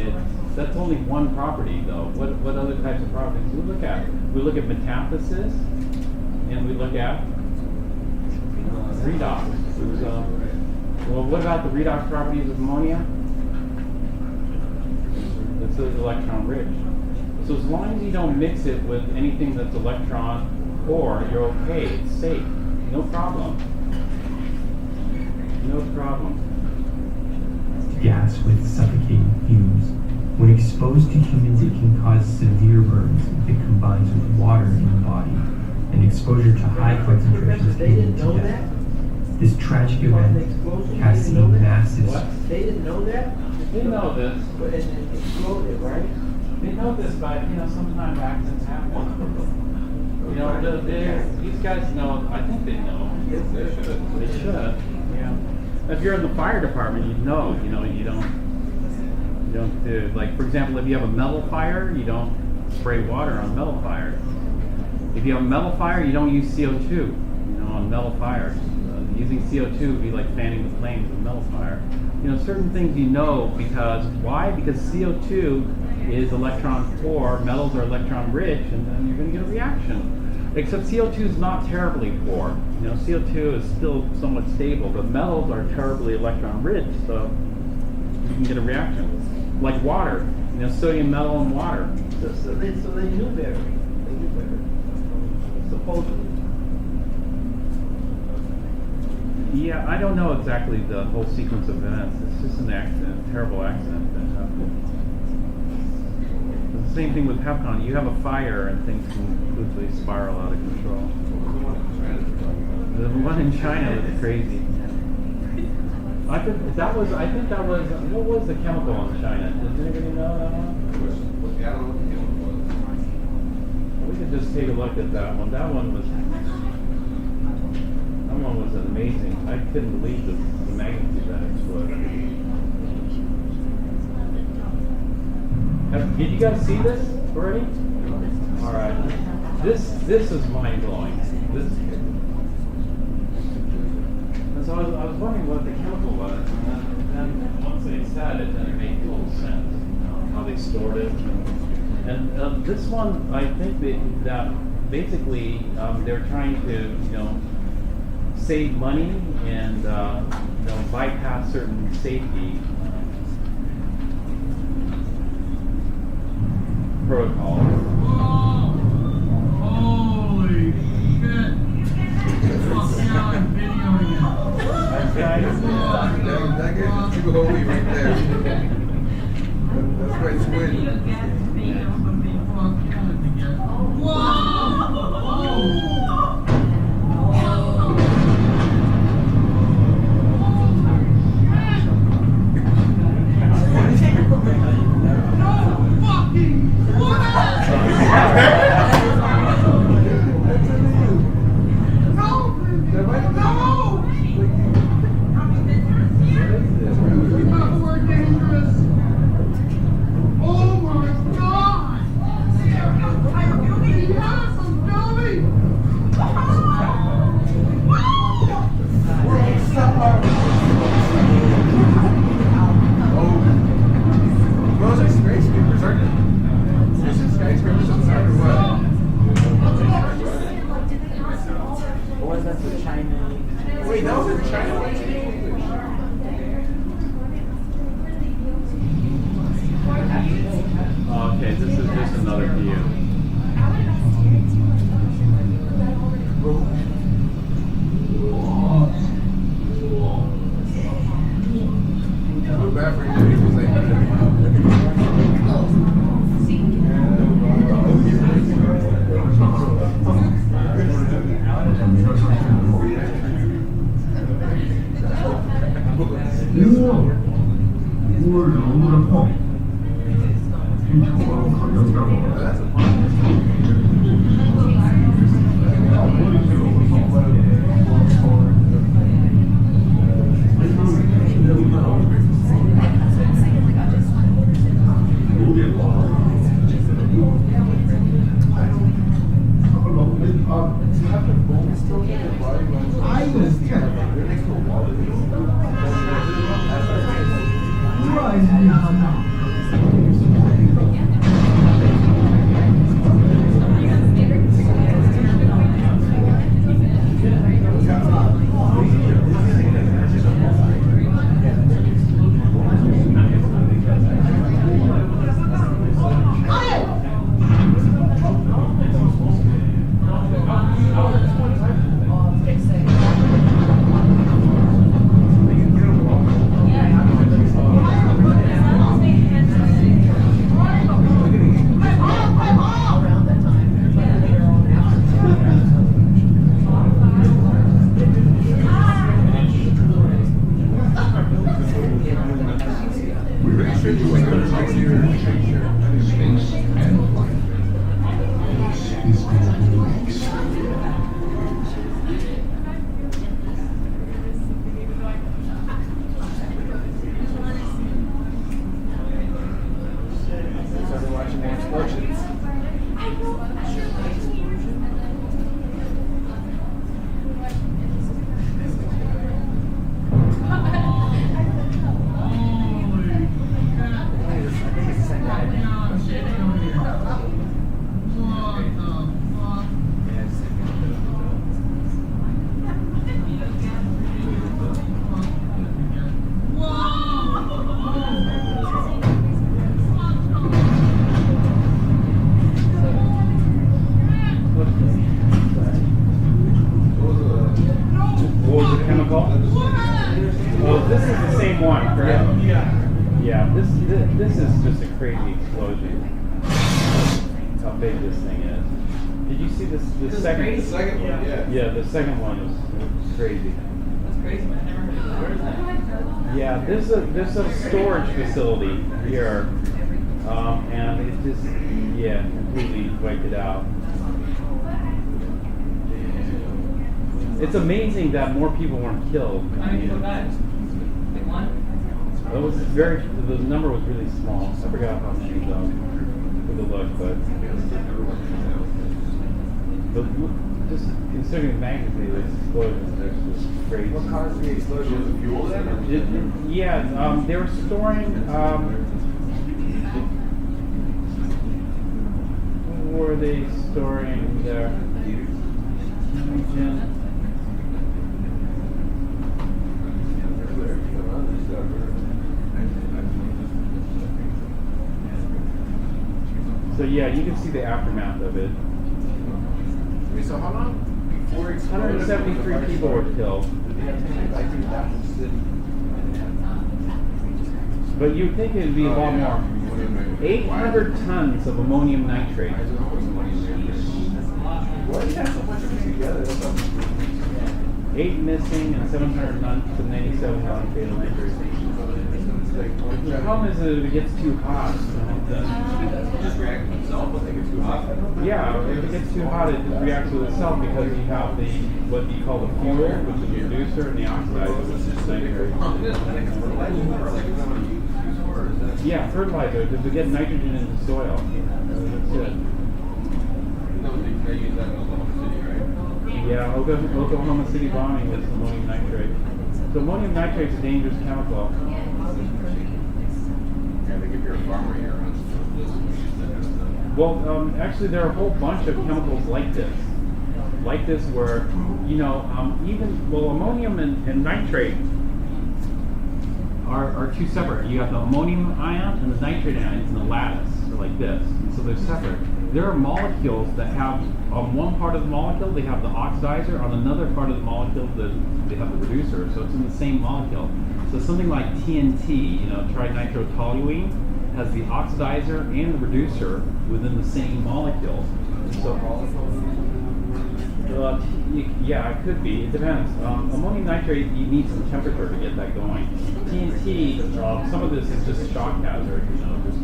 that's only one property, though. What other types of properties do we look at? We look at metathesis, and we look at redox. Well, what about the redox properties of ammonia? It's electron rich. So as long as you don't mix it with anything that's electron poor, you're okay. It's safe. No problem. No problem. gas with suffocating fumes. When exposed to humans, it can cause severe burns if it combines with water in the body, and exposure to high concentrations They can didn't lead to know death. that? This tragic Causing event explosion? has They seen didn't know that? massive... What? They didn't know that? They know this. But it exploded, right? They know this, but sometimes accidents happen. These guys know. I think they know. Yes, They sir. should. They should. Yeah. If you're in the fire department, you know. You don't do, like, for example, if you have a metal fire, you don't spray water on metal fires. If you have a metal fire, you don't use CO2. On metal fires, using CO2 would be like fanning the flames of metal fire. Certain things because why? Because CO2 is electron poor, metals are electron rich, and then you're going to get a reaction. Except CO2 is not terribly poor. CO2 is still somewhat stable, but metals are terribly electron rich, so you can get a reaction. Like water, sodium, metal, and water. So they knew better. They knew better. Supposedly. Yeah, I don't know exactly the whole sequence of events. It's just an accident, a terrible accident that happened. It's the same thing with Pepcon. You have a fire and things can quickly spiral out of control. The one in China was crazy. I think that was what was the chemical in China? Does anybody know that one? We could just take a look at that one. That one was amazing. I couldn't believe the magnitude of that explosion. Did you guys see this already? All right. This is mind blowing. And so I was wondering what the chemical was, and then once they said it, then it made total sense. How they stored it. And this one, I think that basically they're trying to save money and bypass certain safety protocols. Holy shit! Fuck yeah, I'm videoing it. That's guys. You go away right there. That's right, squid. you have the bone still in your body when I was kind you're next to a wall. Started watching more explosions. What was the chemical? Oh, this is the same one, correct? Yeah, this is just a crazy explosion. How big this thing is. Did you see this? The second. The second one, yeah. Yeah, the second one was crazy. That's crazy, man. I never heard of that. Where is that? Yeah, there's a storage facility here, and it just completely wiped it out. It's amazing that more people weren't killed. How many people died? Like one? It was the number was really small. I forgot how many though. For the look, but just considering the magnitude of this explosion, it's just crazy. What caused the explosion? Was it fuel then? Or? They were storing. What were they storing their oxygen? So yeah, you can see the aftermath of it. Wait, so how long before it exploded? 173 people were killed. I think that was the. But you'd think it'd be a lot more. 800 tons of ammonium nitrate. Why do you have so much of it together? That's not 8 missing and 700 tons of 97 non-fatal injuries. The problem is that if it gets too hot, then just react to itself when they get too hot. yeah, if it gets too hot, it reacts with itself because you have the what you call the fuel, which is the reducer, and the oxidizer, which is nitrate. Yeah, fertilizer to get nitrogen into soil. That's it. They use that in Oklahoma City, right? Yeah, Oklahoma City bombing with ammonium nitrate. So ammonium nitrate is a dangerous chemical. Yeah, they give you a farmer here on this. Well, actually, there are a whole bunch of chemicals like this where, ammonium and nitrate are two separate. You have the ammonium ion and the nitrate ions in the lattice, or like this. And so they're separate. There are molecules that have, on one part of the molecule, they have the oxidizer. On another part of the molecule, they have the reducer. So it's in the same molecule. So something like TNT, trinitrotoluene, has the oxidizer and the reducer within the same molecule. So, yeah, it could be. It depends. Ammonium nitrate, you need some temperature to get that going. TNT, some of this is just a shock hazard. Just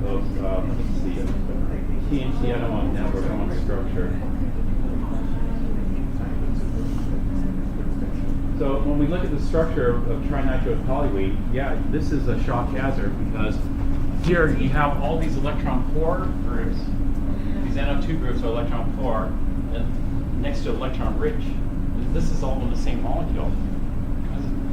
those. Let me see. TNT, I don't want to network. I want structure. So when we look at the structure of trinitrotoluene, yeah, this is a shock hazard because here you have all these electron poor groups. These NO2 groups are electron poor, and next to electron rich. This is all in the same molecule.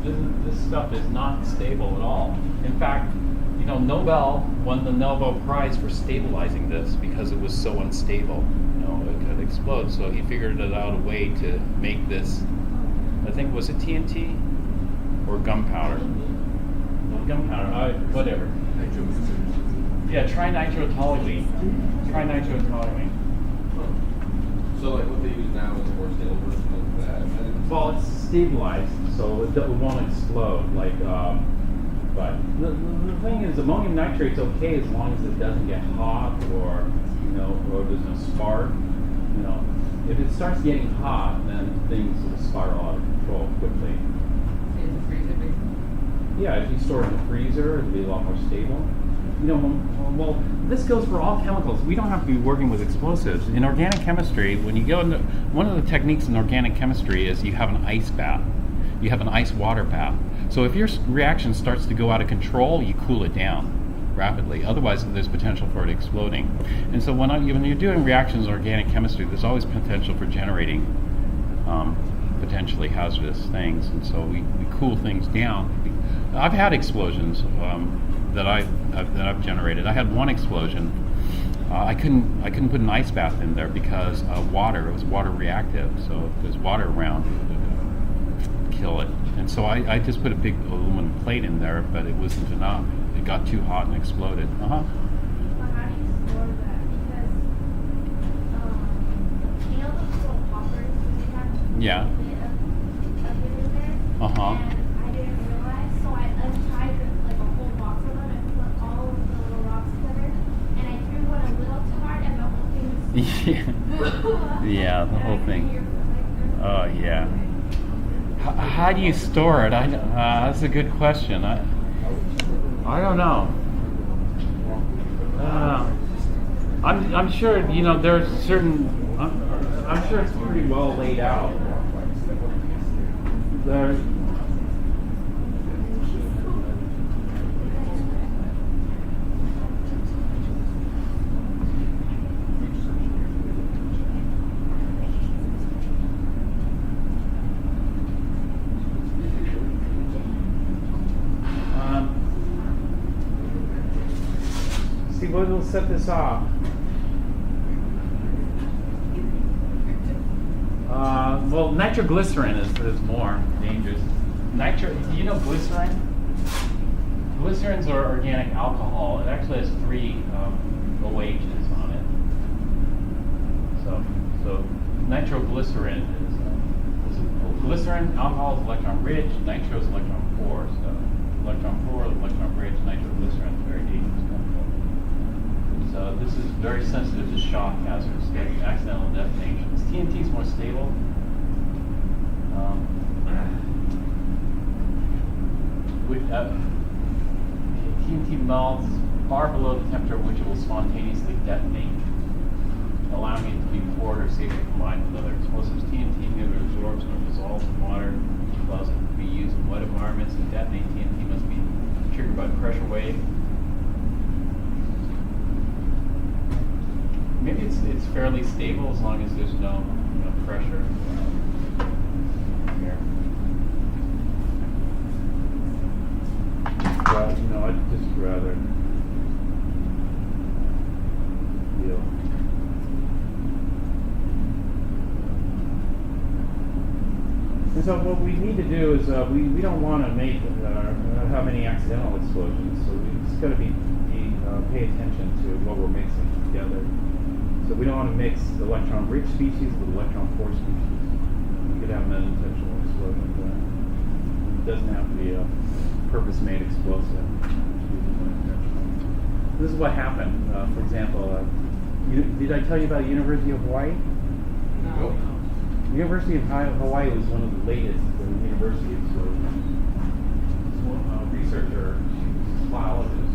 This stuff is not stable at all. In fact, you know, Nobel won the Nobel Prize for stabilizing this because it was so unstable. You know, it could explode. So he figured out a way to make this. I think, was it TNT or gunpowder? Gunpowder. Whatever. Yeah, trinitrotoluene. Trinitrotoluene. So like what they use now is a more stable version of that. Well, it's stabilized, so it won't explode. Like, but the thing is, ammonium nitrate's okay as long as it doesn't get hot or, you know, or there's no spark. You know, if it starts getting hot, then things will spiral out of control quickly. In the freezer, basically. Yeah, if you store it in the freezer, it'll be a lot more stable. You know, well, this goes for all chemicals. We don't have to be working with explosives. In organic chemistry, when you go into, one of the techniques in organic chemistry is you have an ice bath. You have an ice water bath. So if your reaction starts to go out of control, you cool it down rapidly. Otherwise, there's potential for it exploding. And so when you're doing reactions in organic chemistry, there's always potential for generating potentially hazardous things. And so we cool things down. I've had explosions that I've generated. I had one explosion. I couldn't put an ice bath in there because water. It was water reactive. So if there's water around, it would kill it. And so I just put a big aluminum plate in there, but it wasn't enough. It got too hot and exploded. Well, how do you store that? Because you know those little poppers they have Yeah. a bit of it in there. Uh-huh. And I didn't realize, so I untied like a whole box of them and put all of the little rocks together. And I threw one a little too hard, and the whole thing was Yeah, the whole thing. Oh yeah. How do you store it? That's a good question. I don't know. I'm sure, you know, there's certain. I'm sure it's pretty well laid out. There. See what will set this off. Well, nitroglycerin is more dangerous. Do you know glycerin? Glycerins are organic alcohol. It actually has 3 OHs on it. So nitroglycerin is glycerin. Alcohol is electron rich. Nitro is electron poor. So electron poor, electron rich. Nitroglycerin is very dangerous chemical. So this is very sensitive to shock hazards, accidental detonations. TNT is more stable. TNT melts far below the temperature at which it will spontaneously detonate, allowing it to be poured or safely combined with other explosives. TNT neither absorbs nor dissolves in water, which allows it to be used in wet environments. To detonate, TNT must be triggered by pressure wave. Maybe it's fairly stable as long as there's no pressure here. But I'd just rather deal. And so what we need to do is we don't want to make have any accidental explosions. So we just got to pay attention to what we're mixing together. So we don't want to mix electron-rich species with electron-poor species. We could have an unintentional explosion. But it doesn't have to be a purpose-made explosive. This is what happened. For example, did I tell you about University of Hawaii? No. The University of Hawaii was one of the latest universities. So researcher, she's a biologist.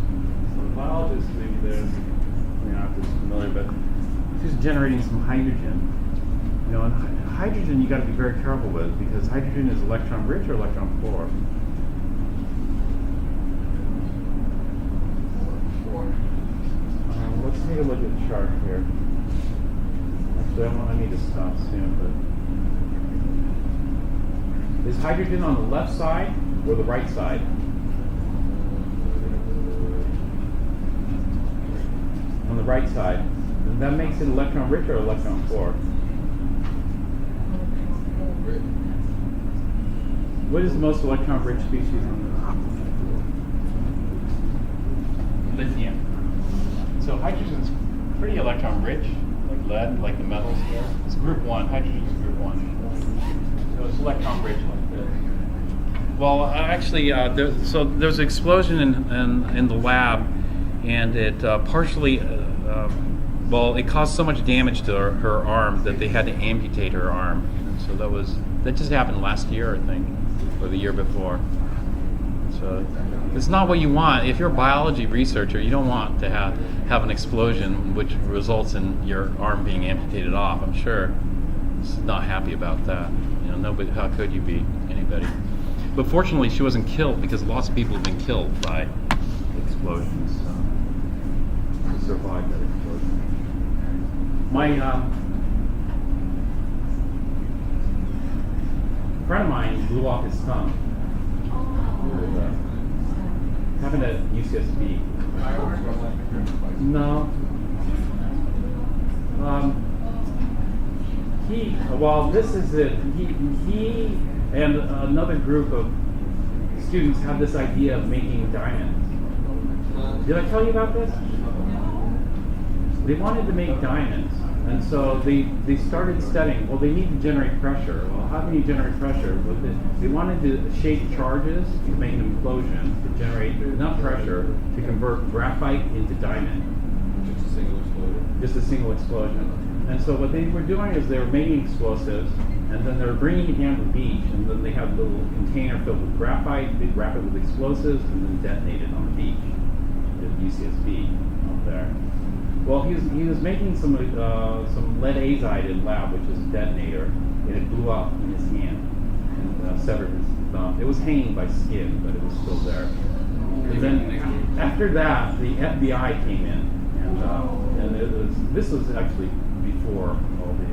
So a biologist, maybe you're not this familiar, but she's generating some hydrogen. And hydrogen you got to be very careful with because hydrogen is electron rich or electron poor. Let's take a look at the chart here. So I need to stop soon, but is hydrogen on the left side or the right side? On the right side. And that makes it electron rich or electron poor? What is the most electron rich species on this? Lithium. So hydrogen's pretty electron rich, like lead, like the metals here. It's group 1. Hydrogen is group 1. So it's electron rich like this. Well, actually, there's an explosion in the lab, and it partially, it caused so much damage to her arm that they had to amputate her arm. And so that just happened last year, I think, or the year before. So it's not what you want. If you're a biology researcher, you don't want to have an explosion which results in your arm being amputated off. I'm sure she's not happy about that. You know, nobody. How could you be? Anybody? But fortunately, she wasn't killed because lots of people have been killed by explosions. So she survived that explosion. My friend of mine blew off his thumb. Happened at UCSB. No. This is it. He and another group of students had this idea of making diamonds. Did I tell you about this? They wanted to make diamonds. And so they started studying, well, they need to generate pressure. Well, how can you generate pressure? Well, they wanted to shape charges to make an implosion to generate enough pressure to convert graphite into diamond. Just a single explosion. Just a single explosion. And so what they were doing is they were making explosives, and then they were bringing it down to the beach, and then they had a little container filled with graphite, they'd wrap it with explosives, and then detonate it on the beach at UCSB out there. Well, he was making some lead azide in lab, which is a detonator, and it blew up in his hand and severed his thumb. It was hanging by skin, but it was still there. And then after that, the FBI came in, and this was actually before all the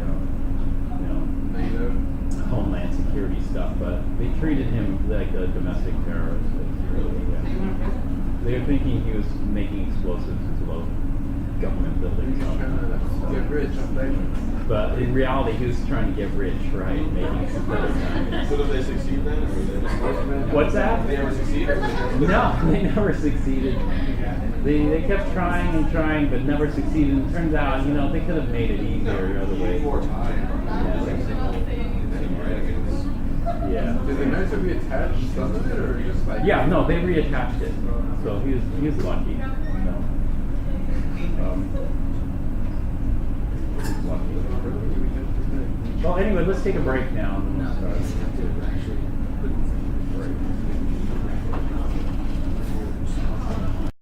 Homeland Security stuff, but they treated him like a domestic terrorist. They were thinking he was making explosives in low government buildings. Get rich, But in reality, he was trying to get rich, right? Making synthetic diamonds. So did they succeed then? Or were they just What's that? They ever succeed? No, they never succeeded. They kept trying and trying, but never succeeded. And it turns out, they could have made it easier the other way. More time. Yeah. Did the knives reattach some of it, or just like? Yeah, no, they reattached it. So he was lucky. Well, anyway, let's take a break now and then we'll start.